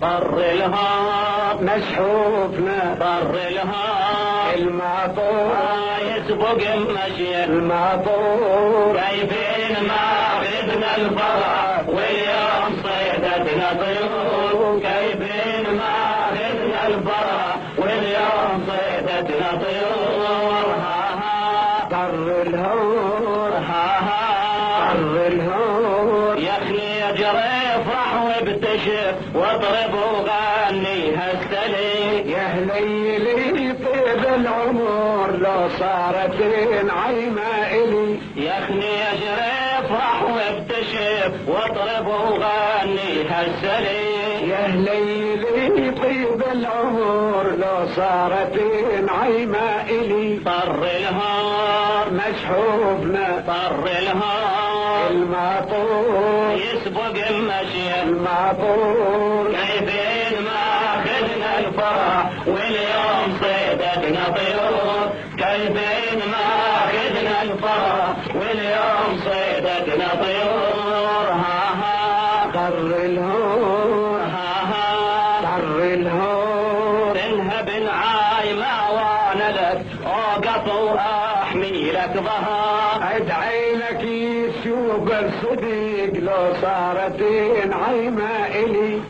طر الهار مسحوبنا طر الهار المعطور يسبق المشي المعطور كيفين ما خذنا الفرح واليوم صيدتنا طيور كيفين ما خذنا الفرح واليوم صيدتنا طيور طر الهور طر الهور يا اخي اجري افرح وابتشر واضرب وغني هالسلي يا هليلي طيب العمر لو صارت عيمة إلي يا اخي اجري افرح وابتشر واضرب وغني هالسلي يا هليلي طيب العمر لو صارت عيمة إلي طر الهار مسحوبنا طر الهار المعطور يسبق المشي المعطور كيفين ما خذنا الفرح واليوم صيدتنا طيور كيفين ما خذنا الفرح واليوم صيدتنا طيور طر الهور طر الهور تنهب العايمة وانا لك اوقف واحمي لك ظهر ادعي لك يشوف الصديق لو صارت عيمة إلي